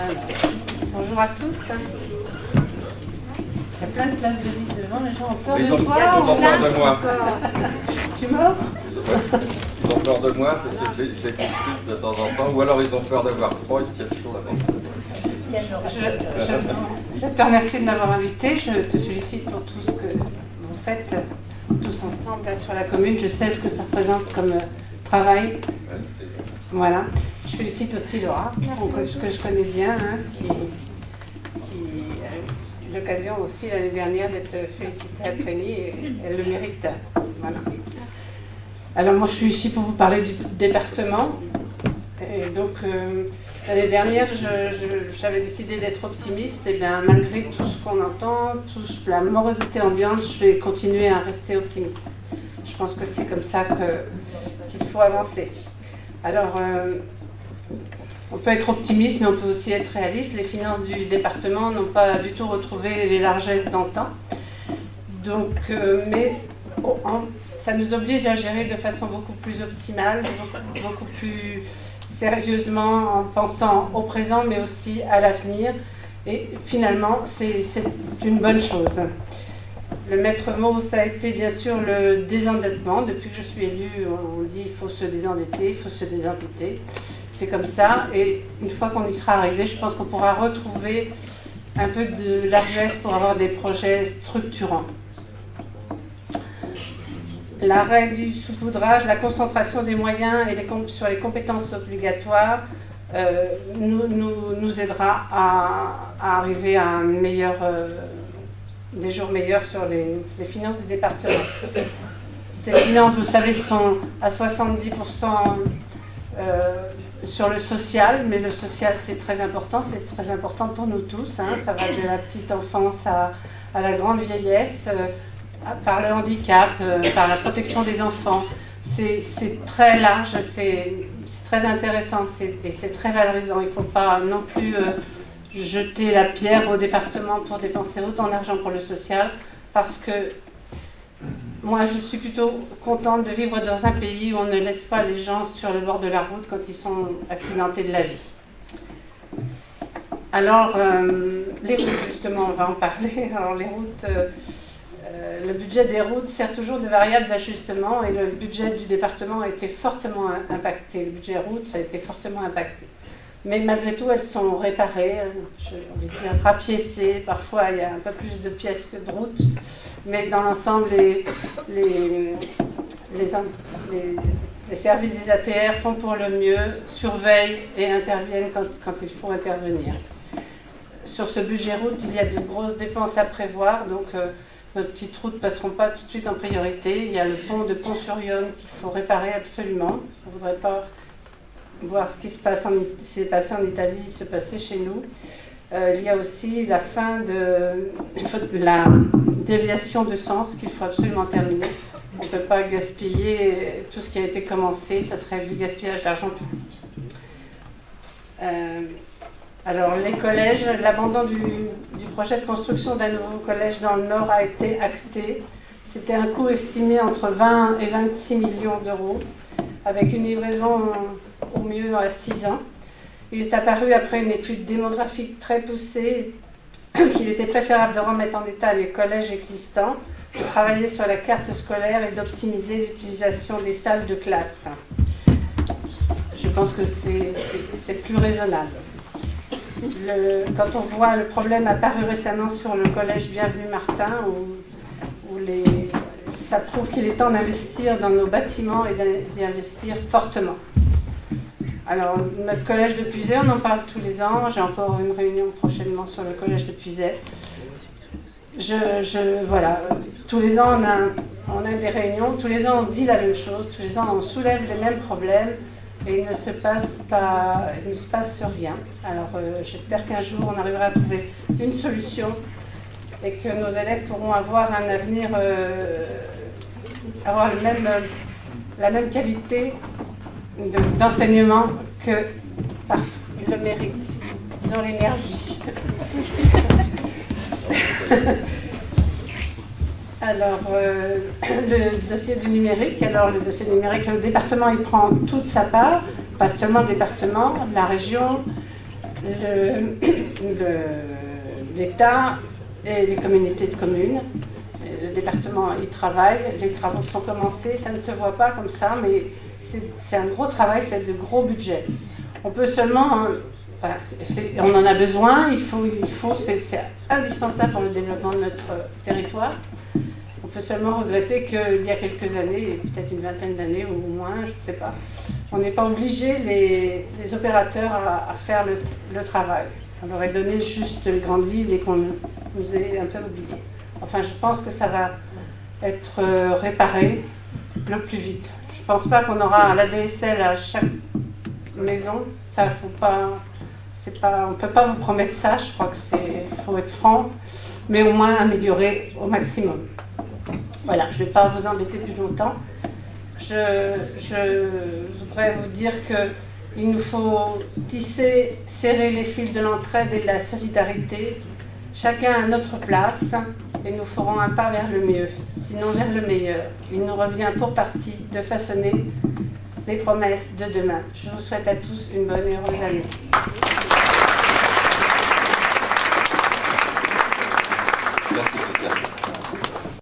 Alors, bonjour à tous. Il y a plein de places de vide devant, les gens ont peur de toi. Ils ont peur de moi. Tu es mort? Ils ont peur de moi parce que je les discute de temps en temps, ou alors ils ont peur d'avoir froid, ils se tiennent chaud là-bas. Je te remercie de m'avoir invité. Je te félicite pour tout ce que vous faites tous ensemble là, sur la commune. Je sais ce que ça représente comme travail. Voilà. Je félicite aussi Laura, que je connais bien, hein, qui a eu l'occasion aussi l'année dernière d'être félicitée à Trény et elle le mérite. Voilà. Alors moi je suis ici pour vous parler du département. Et donc l'année dernière j'avais décidé d'être optimiste et bien malgré tout ce qu'on entend, toute la morosité ambiante, je vais continuer à rester optimiste. Je pense que c'est comme ça qu'il faut avancer. Alors on peut être optimiste mais on peut aussi être réaliste. Les finances du département n'ont pas du tout retrouvé les largesses d'antan. Donc, mais ça nous oblige à gérer de façon beaucoup plus optimale, beaucoup plus sérieusement en pensant au présent mais aussi à l'avenir. Et finalement, c'est une bonne chose. Le maître mot, ça a été bien sûr le désendettement. Depuis que je suis élue, on dit qu'il faut se désendetter, il faut se désendetter. C'est comme ça. Et une fois qu'on y sera arrivé, je pense qu'on pourra retrouver un peu de largesse pour avoir des projets structurants. L'arrêt du saupoudrage, la concentration des moyens et sur les compétences obligatoires nous aidera à arriver à un meilleur, des jours meilleurs sur les finances du département. Ces finances, vous savez, sont à 70% sur le social, mais le social c'est très important pour nous tous. Hein. Ça va de la petite enfance à la grande vieillesse. Par le handicap, par la protection des enfants. C'est très large, c'est très intéressant et c'est très valorisant. Il ne faut pas non plus jeter la pierre au département pour dépenser autant d'argent pour le social, parce que moi je suis plutôt contente de vivre dans un pays où on ne laisse pas les gens sur le bord de la route quand ils sont accidentés de la vie. Alors, les routes, justement, on va en parler. Alors, les routes... le budget des routes sert toujours de variable d'ajustement et le budget du département a été fortement impacté. Le budget route a été fortement impacté. Mais malgré tout, elles sont réparées, j'ai envie de dire rapiécées. Parfois, il y a un peu plus de pièces que de routes. Mais dans l'ensemble, les services des ATR font pour le mieux, surveillent et interviennent quand il faut intervenir. Sur ce budget route, il y a de grosses dépenses à prévoir. Donc, nos petites routes ne passeront pas tout de suite en priorité. Il y a le pont de Pont-sur-Yonne qu'il faut réparer absolument. On ne voudrait pas voir ce qui s'est passé en Italie se passer chez nous. Il y a aussi la fin de la déviation de sens qu'il faut absolument terminer. On ne peut pas gaspiller tout ce qui a été commencé. Ça serait du gaspillage d'argent public. Alors, les collèges, l'abandon du projet de construction d'un nouveau collège dans le Nord a été acté. C'était un coût estimé entre 20 et 26 millions d'euros, avec une livraison au mieux à 6 ans. Il est apparu après une étude démographique très poussée qu'il était préférable de remettre en état les collèges existants, de travailler sur la carte scolaire et d'optimiser l'utilisation des salles de classe. Je pense que c'est plus raisonnable. Quand on voit le problème apparu récemment sur le collège Bienvenue Martin, où ça prouve qu'il est temps d'investir dans nos bâtiments et d'y investir fortement. Alors, notre collège de Puiset, on en parle tous les ans. J'ai encore une réunion prochainement sur le collège de Puiset. Voilà, tous les ans on a des réunions, tous les ans on dit la même chose, tous les ans on soulève les mêmes problèmes. Et il ne se passe rien. Alors j'espère qu'un jour on arrivera à trouver une solution et que nos élèves pourront avoir un avenir, avoir la même qualité d'enseignement qu'ils le méritent. Ils ont l'énergie. Alors, le dossier du numérique, le département il prend toute sa part, pas seulement le département, la région, l'État et les communautés de communes. Le département y travaille, les travaux sont commencés, ça ne se voit pas comme ça, mais c'est un gros travail, c'est de gros budgets. On peut seulement, enfin, on en a besoin, c'est indispensable pour le développement de notre territoire. On peut seulement regretter qu'il y a quelques années, peut-être une vingtaine d'années ou moins, je ne sais pas, on n'est pas obligé, les opérateurs, à faire le travail. On aurait donné juste les grandes villes et qu'on nous ait un peu oubliés. Enfin, je pense que ça va être réparé le plus vite. Je ne pense pas qu'on aura l'ADSL à chaque maison. Ça, on ne peut pas vous promettre ça. Je crois qu'il faut être franc, mais au moins améliorer au maximum. Voilà, je ne vais pas vous embêter plus longtemps. Je voudrais vous dire qu'il nous faut serrer les fils de l'entraide et de la solidarité, chacun à notre place, et nous ferons un pas vers le mieux, sinon vers le meilleur. Il nous revient pour partie de façonner les promesses de demain. Je vous souhaite à tous une bonne et heureuse année. Merci, Sophia.